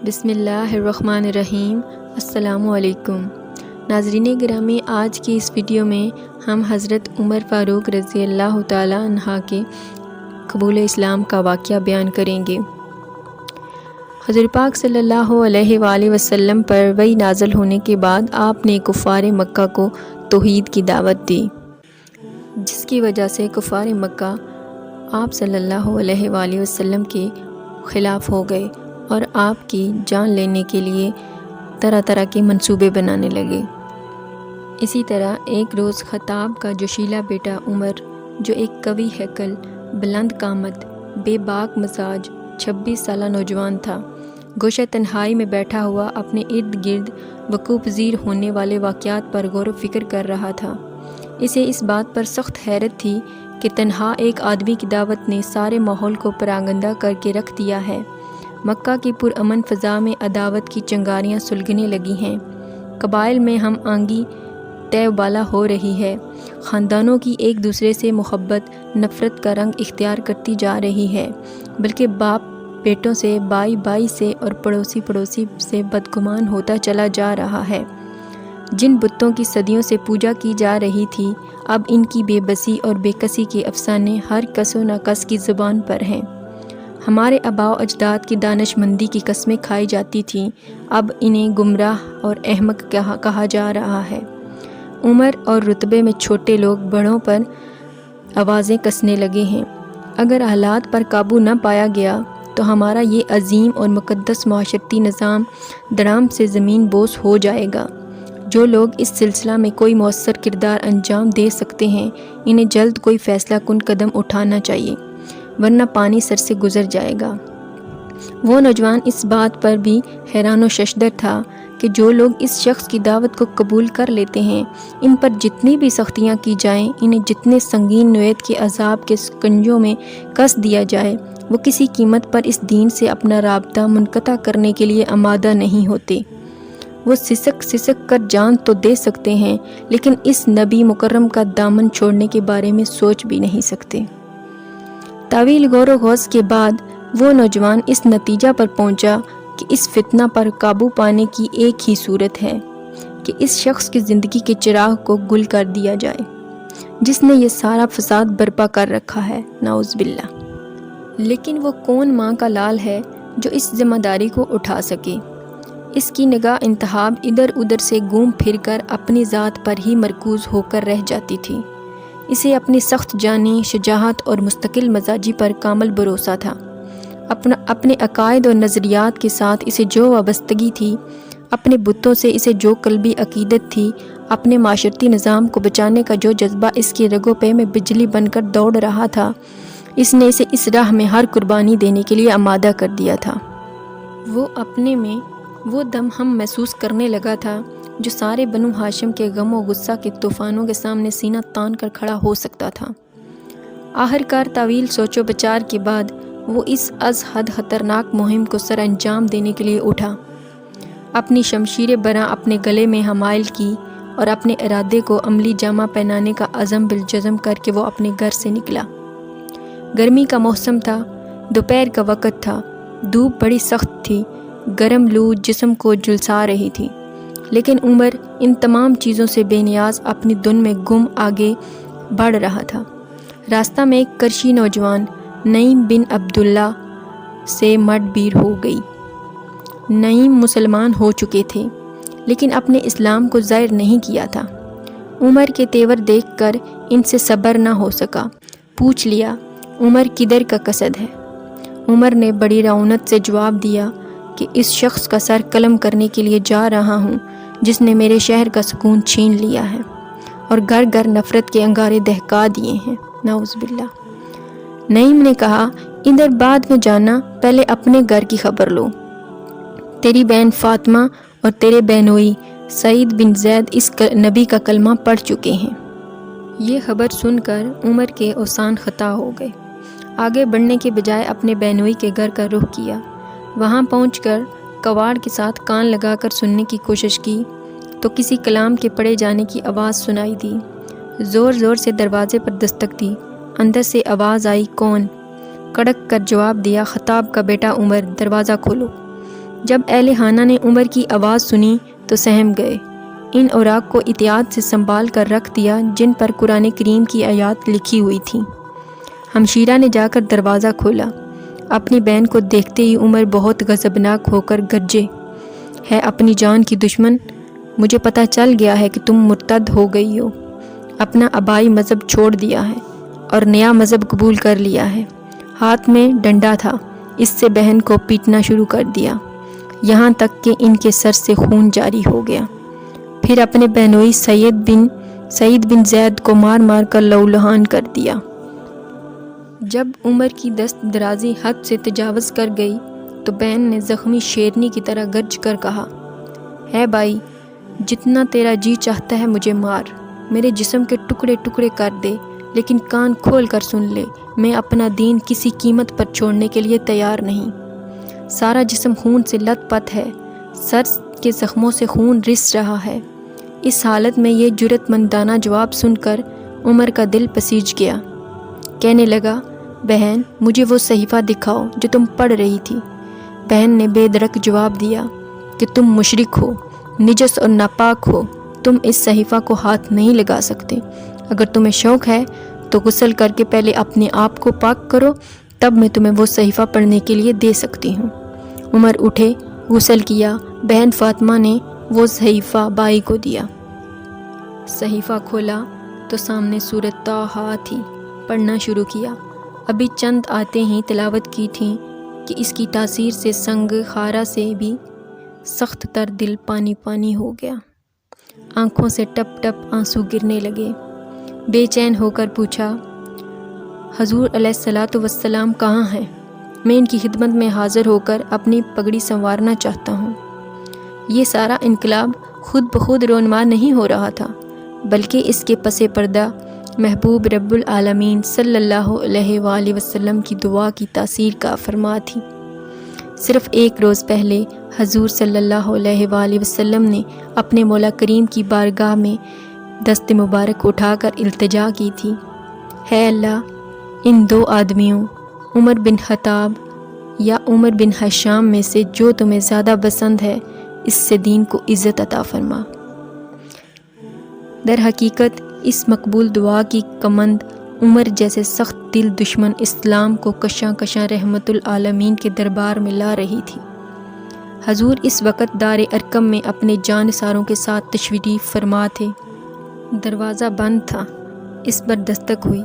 بسم اللہ الرحمن الرحیم۔ السلام علیکم ناظرین گرامی، آج کی اس ویڈیو میں ہم حضرت عمر فاروق رضی اللہ تعالیٰ عنہ کے قبول اسلام کا واقعہ بیان کریں گے۔ حضور پاک صلی اللہ علیہ وآلہ وسلم پر وحی نازل ہونے کے بعد آپ نے کفار مکہ کو توحید کی دعوت دی، جس کی وجہ سے کفار مکہ آپ صلی اللہ علیہ وآلہ وسلم کے خلاف ہو گئے اور آپ کی جان لینے کے لیے طرح طرح کے منصوبے بنانے لگے۔ اسی طرح ایک روز خطاب کا جوشیلا بیٹا عمر، جو ایک قوی ہیکل، بلند قامت، بے باک مزاج 26 سالہ نوجوان تھا، گوشہ تنہائی میں بیٹھا ہوا اپنے ارد گرد وقوع پذیر ہونے والے واقعات پر غور و فکر کر رہا تھا۔ اسے اس بات پر سخت حیرت تھی کہ تنہا ایک آدمی کی دعوت نے سارے ماحول کو پراگندہ کر کے رکھ دیا ہے۔ مکہ کی پرامن فضا میں عداوت کی چنگاریاں سلگنے لگی ہیں، قبائل میں ہم آہنگی طے و بالا ہو رہی ہے، خاندانوں کی ایک دوسرے سے محبت نفرت کا رنگ اختیار کرتی جا رہی ہے، بلکہ باپ بیٹوں سے، بائی بائی سے اور پڑوسی پڑوسی سے بدگمان ہوتا چلا جا رہا ہے۔ جن بتوں کی صدیوں سے پوجا کی جا رہی تھی، اب ان کی بے بسی اور بے کسی کے افسانے ہر کس و ناکس کی زبان پر ہیں۔ ہمارے آباء و اجداد کی دانش مندی کی قسمیں کھائی جاتی تھیں، اب انہیں گمراہ اور احمق کہا جا رہا ہے۔ عمر اور رتبے میں چھوٹے لوگ بڑوں پر آوازیں کسنے لگے ہیں۔ اگر حالات پر قابو نہ پایا گیا تو ہمارا یہ عظیم اور مقدس معاشرتی نظام دڑام سے زمین بوس ہو جائے گا۔ جو لوگ اس سلسلہ میں کوئی مؤثر کردار انجام دے سکتے ہیں، انہیں جلد کوئی فیصلہ کن قدم اٹھانا چاہیے، ورنہ پانی سر سے گزر جائے گا۔ وہ نوجوان اس بات پر بھی حیران و ششدر تھا کہ جو لوگ اس شخص کی دعوت کو قبول کر لیتے ہیں، ان پر جتنی بھی سختیاں کی جائیں، انہیں جتنے سنگین نوعیت کے عذاب کے سکنجوں میں کس دیا جائے، وہ کسی قیمت پر اس دین سے اپنا رابطہ منقطع کرنے کے لیے آمادہ نہیں ہوتے۔ وہ سسک کر جان تو دے سکتے ہیں، لیکن اس نبی مکرم کا دامن چھوڑنے کے بارے میں سوچ بھی نہیں سکتے۔ طویل غور و خوض کے بعد وہ نوجوان اس نتیجہ پر پہنچا کہ اس فتنہ پر قابو پانے کی ایک ہی صورت ہے کہ اس شخص کی زندگی کے چراغ کو گل کر دیا جائے، جس نے یہ سارا فساد برپا کر رکھا ہے، نعوذ باللہ۔ لیکن وہ کون ماں کا لال ہے جو اس ذمہ داری کو اٹھا سکے؟ اس کی نگاہ انتہاب ادھر ادھر سے گھوم پھر کر اپنی ذات پر ہی مرکوز ہو کر رہ جاتی تھی۔ اسے اپنی سخت جانی، شجاعت اور مستقل مزاجی پر کامل بھروسہ تھا۔ اپنے عقائد اور نظریات کے ساتھ اسے جو وابستگی تھی، اپنے بتوں سے اسے جو قلبی عقیدت تھی، اپنے معاشرتی نظام کو بچانے کا جو جذبہ اس کے رگوں پہ میں بجلی بن کر دوڑ رہا تھا، اس نے اسے اس راہ میں ہر قربانی دینے کے لیے آمادہ کر دیا تھا۔ وہ اپنے میں وہ دم ہم محسوس کرنے لگا تھا جو سارے بنو ہاشم کے غم و غصہ کے طوفانوں کے سامنے سینہ تان کر کھڑا ہو سکتا تھا۔ آخرکار طویل سوچ و بچار کے بعد وہ اس از حد خطرناک مہم کو سر انجام دینے کے لیے اٹھا۔ اپنی شمشیر براں اپنے گلے میں حمائل کی اور اپنے ارادے کو عملی جامہ پہنانے کا عزم بالجزم کر کے وہ اپنے گھر سے نکلا۔ گرمی کا موسم تھا، دوپہر کا وقت تھا، دھوپ بڑی سخت تھی، گرم لو جسم کو جھلسا رہی تھی، لیکن عمر ان تمام چیزوں سے بے نیاز اپنی دھن میں گم آگے بڑھ رہا تھا۔ راستہ میں ایک کرشی نوجوان نعیم بن عبداللہ سے مڈ بیر ہو گئی۔ نعیم مسلمان ہو چکے تھے، لیکن اپنے اسلام کو ظاہر نہیں کیا تھا۔ عمر کے تیور دیکھ کر ان سے صبر نہ ہو سکا، پوچھ لیا، عمر کدھر کا قصد ہے؟ عمر نے بڑی رعونت سے جواب دیا کہ اس شخص کا سر قلم کرنے کے لیے جا رہا ہوں جس نے میرے شہر کا سکون چھین لیا ہے اور گھر گھر نفرت کے انگارے دہکا دیے ہیں، نعوذ باللہ۔ نعیم نے کہا، ادھر بعد میں جانا، پہلے اپنے گھر کی خبر لو۔ تیری بہن فاطمہ اور تیرے بہنوئی سعید بن زید اس نبی کا کلمہ پڑھ چکے ہیں۔ یہ خبر سن کر عمر کے اوسان خطا ہو گئے۔ آگے بڑھنے کے بجائے اپنے بہنوئی کے گھر کا رخ کیا۔ وہاں پہنچ کر کواڑ کے ساتھ کان لگا کر سننے کی کوشش کی تو کسی کلام کے پڑھے جانے کی آواز سنائی دی۔ زور زور سے دروازے پر دستک دی، اندر سے آواز آئی، کون؟ کڑک کر جواب دیا، خطاب کا بیٹا عمر، دروازہ کھولو۔ جب اہل خانہ نے عمر کی آواز سنی تو سہم گئے۔ ان اوراق کو احتیاط سے سنبھال کر رکھ دیا جن پر قرآن کریم کی آیات لکھی ہوئی تھیں۔ ہمشیرہ نے جا کر دروازہ کھولا۔ اپنی بہن کو دیکھتے ہی عمر بہت غضبناک ہو کر گرجے، ہے اپنی جان کی دشمن، مجھے پتہ چل گیا ہے کہ تم مرتد ہو گئی ہو، اپنا آبائی مذہب چھوڑ دیا ہے اور نیا مذہب قبول کر لیا ہے۔ ہاتھ میں ڈنڈا تھا، اس سے بہن کو پیٹنا شروع کر دیا، یہاں تک کہ ان کے سر سے خون جاری ہو گیا۔ پھر اپنے بہنوئی سعید بن زید کو مار مار کر لہولہان کر دیا۔ جب عمر کی دست درازی حد سے تجاوز کر گئی تو بہن نے زخمی شیرنی کی طرح گرج کر کہا، ہے بھائی، جتنا تیرا جی چاہتا ہے مجھے مار، میرے جسم کے ٹکڑے ٹکڑے کر دے، لیکن کان کھول کر سن لے، میں اپنا دین کسی قیمت پر چھوڑنے کے لیے تیار نہیں۔ سارا جسم خون سے لت پت ہے، سر کے زخموں سے خون رس رہا ہے۔ اس حالت میں یہ جرأت مندانہ جواب سن کر عمر کا دل پسیج گیا۔ کہنے لگا، بہن، مجھے وہ صحیفہ دکھاؤ جو تم پڑھ رہی تھی۔ بہن نے بے دھڑک جواب دیا کہ تم مشرک ہو، نجس اور ناپاک ہو، تم اس صحیفہ کو ہاتھ نہیں لگا سکتے۔ اگر تمہیں شوق ہے تو غسل کر کے پہلے اپنے آپ کو پاک کرو، تب میں تمہیں وہ صحیفہ پڑھنے کے لیے دے سکتی ہوں۔ عمر اٹھے، غسل کیا۔ بہن فاطمہ نے وہ صحیفہ بائی کو دیا۔ صحیفہ کھولا تو سامنے سورۃ طٰہٰ تھی۔ پڑھنا شروع کیا۔ ابھی چند آیتیں ہی تلاوت کی تھیں کہ اس کی تاثیر سے سنگ خارا سے بھی سخت تر دل پانی پانی ہو گیا۔ آنکھوں سے ٹپ ٹپ آنسو گرنے لگے۔ بے چین ہو کر پوچھا، حضور علیہ الصلاۃ والسلام کہاں ہیں؟ میں ان کی خدمت میں حاضر ہو کر اپنی پگڑی سنوارنا چاہتا ہوں۔ یہ سارا انقلاب خود بخود رونما نہیں ہو رہا تھا، بلکہ اس کے پس پردہ محبوب رب العالمین صلی اللہ علیہ وآلہ وسلم کی دعا کی تاثیر کا فرما تھی۔ صرف ایک روز پہلے حضور صلی اللہ علیہ وآلہ وسلم نے اپنے مولا کریم کی بارگاہ میں دست مبارک اٹھا کر التجا کی تھی، ہے اللہ، ان دو آدمیوں عمر بن خطاب یا عمر بن ہشام میں سے جو تمہیں زیادہ پسند ہے، اس سے دین کو عزت عطا فرما۔ در حقیقت اس مقبول دعا کی کمند عمر جیسے سخت دل دشمن اسلام کو کشاں کشاں رحمت العالمین کے دربار میں لا رہی تھی۔ حضور اس وقت دار ارقم میں اپنے جانثاروں کے ساتھ تشریف فرما تھے۔ دروازہ بند تھا، اس پر دستک ہوئی۔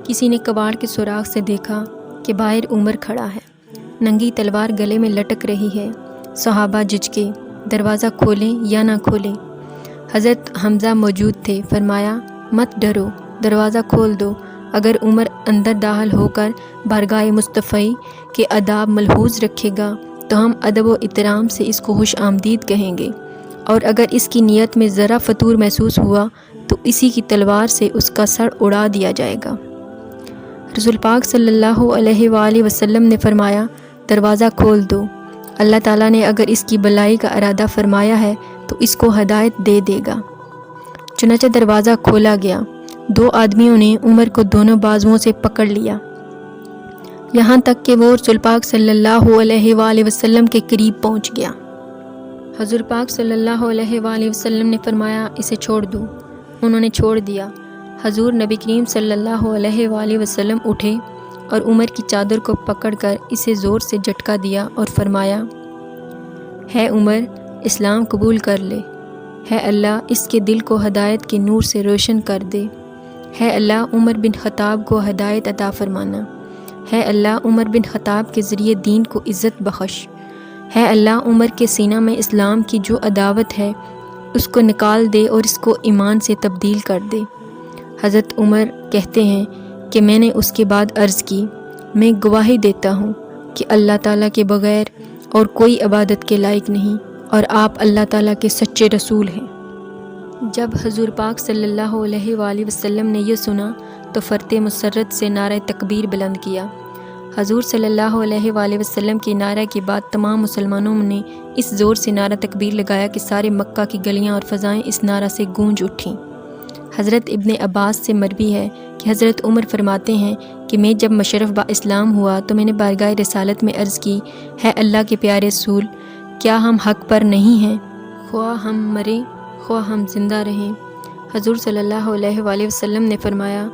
کسی نے کباڑ کے سوراخ سے دیکھا کہ باہر عمر کھڑا ہے، ننگی تلوار گلے میں لٹک رہی ہے۔ صحابہ جھجکے، دروازہ کھولیں یا نہ کھولیں۔ حضرت حمزہ موجود تھے، فرمایا، مت ڈرو، دروازہ کھول دو۔ اگر عمر اندر داخل ہو کر بارگاہ مصطفی کے آداب ملحوظ رکھے گا تو ہم ادب و احترام سے اس کو خوش آمدید کہیں گے، اور اگر اس کی نیت میں ذرا فتور محسوس ہوا تو اسی کی تلوار سے اس کا سر اڑا دیا جائے گا۔ رسول پاک صلی اللہ علیہ وآلہ وسلم نے فرمایا، دروازہ کھول دو، اللہ تعالیٰ نے اگر اس کی بلائی کا ارادہ فرمایا ہے تو اس کو ہدایت دے دے گا۔ چنانچہ دروازہ کھولا گیا۔ دو آدمیوں نے عمر کو دونوں بازوؤں سے پکڑ لیا، یہاں تک کہ وہ رسول پاک صلی اللہ علیہ وآلہ وسلم کے قریب پہنچ گیا۔ حضور پاک صلی اللہ علیہ وآلہ وسلم نے فرمایا، اسے چھوڑ دو۔ انہوں نے چھوڑ دیا۔ حضور نبی کریم صلی اللہ علیہ وآلہ وسلم اٹھے اور عمر کی چادر کو پکڑ کر اسے زور سے جھٹکا دیا اور فرمایا، ہے عمر، اسلام قبول کر لے، ہے اللہ اس کے دل کو ہدایت کے نور سے روشن کر دے، ہے اللہ عمر بن خطاب کو ہدایت عطا فرمانا، ہے اللہ عمر بن خطاب کے ذریعے دین کو عزت بخش، ہے اللہ عمر کے سینہ میں اسلام کی جو عداوت ہے اس کو نکال دے اور اس کو ایمان سے تبدیل کر دے۔ حضرت عمر کہتے ہیں کہ میں نے اس کے بعد عرض کی، میں گواہی دیتا ہوں کہ اللہ تعالیٰ کے بغیر اور کوئی عبادت کے لائق نہیں، اور آپ اللہ تعالیٰ کے سچے رسول ہیں۔ جب حضور پاک صلی اللہ علیہ وآلہ وسلم نے یہ سنا تو فرط مسرت سے نعرہ تکبیر بلند کیا۔ حضور صلی اللہ علیہ وآلہ وسلم کے نعرہ کے بعد تمام مسلمانوں نے اس زور سے نعرہ تکبیر لگایا کہ سارے مکہ کی گلیاں اور فضائیں اس نعرہ سے گونج اٹھیں۔ حضرت ابن عباس سے مروی ہے کہ حضرت عمر فرماتے ہیں کہ میں جب مشرف با اسلام ہوا تو میں نے بارگاہ رسالت میں عرض کی، ہے اللہ کے پیارے رسول، کیا ہم حق پر نہیں ہیں؟ خواہ ہم مریں خواہ ہم زندہ رہیں۔ حضور صلی اللہ علیہ وآلہ وسلم نے فرمایا،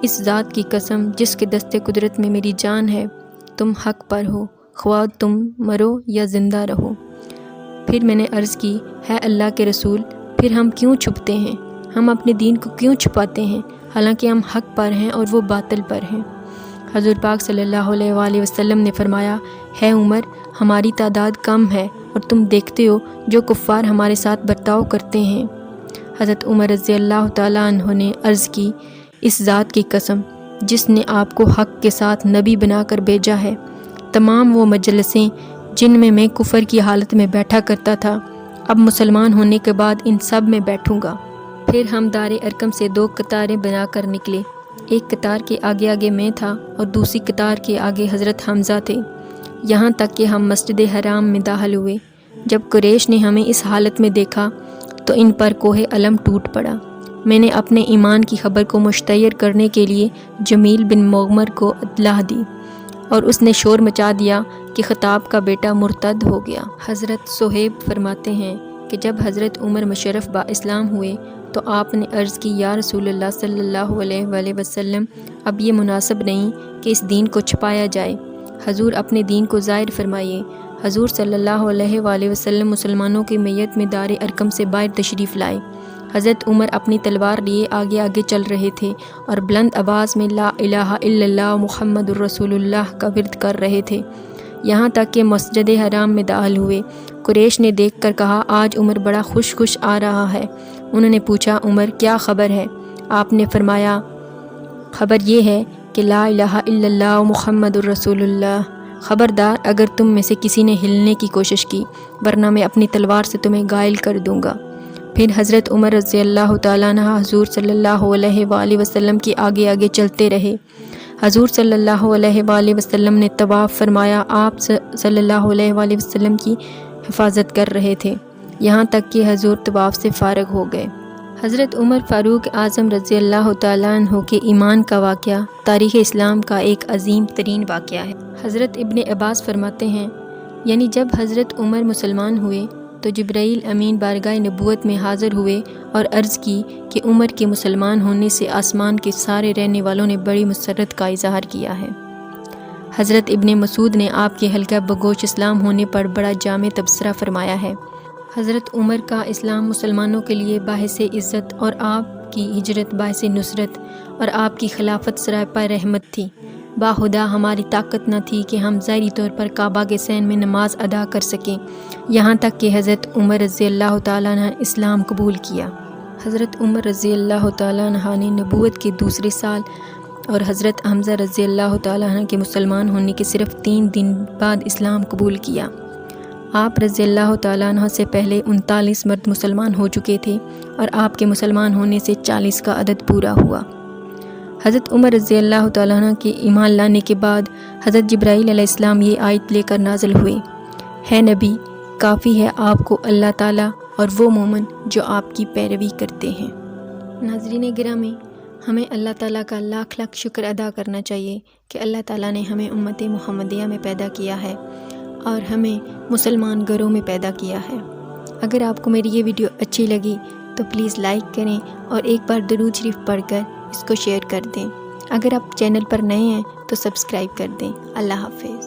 اس ذات کی قسم جس کے دست قدرت میں میری جان ہے، تم حق پر ہو، خواہ تم مرو یا زندہ رہو۔ پھر میں نے عرض کی، ہے اللہ کے رسول، پھر ہم کیوں چھپتے ہیں؟ ہم اپنے دین کو کیوں چھپاتے ہیں، حالانکہ ہم حق پر ہیں اور وہ باطل پر ہیں؟ حضور پاک صلی اللہ علیہ وآلہ وسلم نے فرمایا، ہے عمر، ہماری تعداد کم ہے اور تم دیکھتے ہو جو کفار ہمارے ساتھ برتاؤ کرتے ہیں۔ حضرت عمر رضی اللہ تعالیٰ عنہ نے عرض کی، اس ذات کی قسم جس نے آپ کو حق کے ساتھ نبی بنا کر بھیجا ہے، تمام وہ مجلسیں جن میں کفر کی حالت میں بیٹھا کرتا تھا، اب مسلمان ہونے کے بعد ان سب میں بیٹھوں گا۔ پھر ہم دار ارقم سے 2 قطاریں بنا کر نکلے، ایک قطار کے آگے آگے میں تھا اور دوسری قطار کے آگے حضرت حمزہ تھے، یہاں تک کہ ہم مسجد حرام میں داخل ہوئے۔ جب قریش نے ہمیں اس حالت میں دیکھا تو ان پر کوہ علم ٹوٹ پڑا۔ میں نے اپنے ایمان کی خبر کو مشتہر کرنے کے لیے جمیل بن مغمر کو اطلاع دی اور اس نے شور مچا دیا کہ خطاب کا بیٹا مرتد ہو گیا۔ حضرت صہیب فرماتے ہیں کہ جب حضرت عمر مشرف با اسلام ہوئے تو آپ نے عرض کی، یا رسول اللہ صلی اللہ علیہ وآلہ وسلم، اب یہ مناسب نہیں کہ اس دین کو چھپایا جائے، حضور اپنے دین کو ظاہر فرمائیے۔ حضور صلی اللہ علیہ وآلہ وسلم مسلمانوں کی میت میں دار ارقم سے باہر تشریف لائے۔ حضرت عمر اپنی تلوار لیے آگے آگے چل رہے تھے اور بلند آواز میں لا الہ الا اللہ محمد الرسول اللہ کا ورد کر رہے تھے، یہاں تک کہ مسجد حرام میں داخل ہوئے۔ قریش نے دیکھ کر کہا، آج عمر بڑا خوش آ رہا ہے۔ انہوں نے پوچھا، عمر کیا خبر ہے؟ آپ نے فرمایا، خبر یہ ہے کہ لا الہ الا اللہ محمد الرسول اللہ۔ خبردار اگر تم میں سے کسی نے ہلنے کی کوشش کی، ورنہ میں اپنی تلوار سے تمہیں گائل کر دوں گا۔ پھر حضرت عمر رضی اللہ تعالیٰ عنہ حضور صلی اللہ علیہ وآلہ وسلم کے آگے آگے چلتے رہے۔ حضور صلی اللہ علیہ وآلہ وسلم نے طواف فرمایا، آپ صلی اللہ علیہ وآلہ وسلم کی حفاظت کر رہے تھے، یہاں تک کہ حضور طواف سے فارغ ہو گئے۔ حضرت عمر فاروق اعظم رضی اللہ تعالیٰ عنہ کے ایمان کا واقعہ تاریخ اسلام کا ایک عظیم ترین واقعہ ہے۔ حضرت ابن عباس فرماتے ہیں، یعنی جب حضرت عمر مسلمان ہوئے تو جبرائیل امین بارگاہ نبوت میں حاضر ہوئے اور عرض کی کہ عمر کے مسلمان ہونے سے آسمان کے سارے رہنے والوں نے بڑی مسرت کا اظہار کیا ہے۔ حضرت ابن مسعود نے آپ کے حلقہ بگوش اسلام ہونے پر بڑا جامع تبصرہ فرمایا ہے۔ حضرت عمر کا اسلام مسلمانوں کے لیے باعث عزت اور آپ کی ہجرت باعث نصرت اور آپ کی خلافت سراپا رحمت تھی۔ باخدا ہماری طاقت نہ تھی کہ ہم ظاہری طور پر کعبہ کے صحن میں نماز ادا کر سکیں، یہاں تک کہ حضرت عمر رضی اللہ تعالیٰ عنہ اسلام قبول کیا۔ حضرت عمر رضی اللہ تعالیٰ عنہ نے نبوت کے دوسرے سال اور حضرت حمزہ رضی اللہ تعالیٰ عنہ کے مسلمان ہونے کے صرف 3 دن بعد اسلام قبول کیا۔ آپ رضی اللہ تعالیٰ عنہ سے پہلے 39 مرد مسلمان ہو چکے تھے اور آپ کے مسلمان ہونے سے 40 کا عدد پورا ہوا۔ حضرت عمر رضی اللہ تعالیٰ عنہ کے ایمان لانے کے بعد حضرت جبرائیل علیہ السلام یہ آیت لے کر نازل ہوئے، ہے نبی، کافی ہے آپ کو اللہ تعالیٰ اور وہ مومن جو آپ کی پیروی کرتے ہیں۔ ناظرین گرامی، ہمیں اللہ تعالیٰ کا لاکھ لاکھ شکر ادا کرنا چاہیے کہ اللہ تعالیٰ نے ہمیں امت محمدیہ میں پیدا کیا ہے اور ہمیں مسلمان گھروں میں پیدا کیا ہے۔ اگر آپ کو میری یہ ویڈیو اچھی لگی تو پلیز لائک کریں اور ایک بار درود شریف پڑھ کر اس کو شیئر کر دیں۔ اگر آپ چینل پر نئے ہیں تو سبسکرائب کر دیں۔ اللہ حافظ۔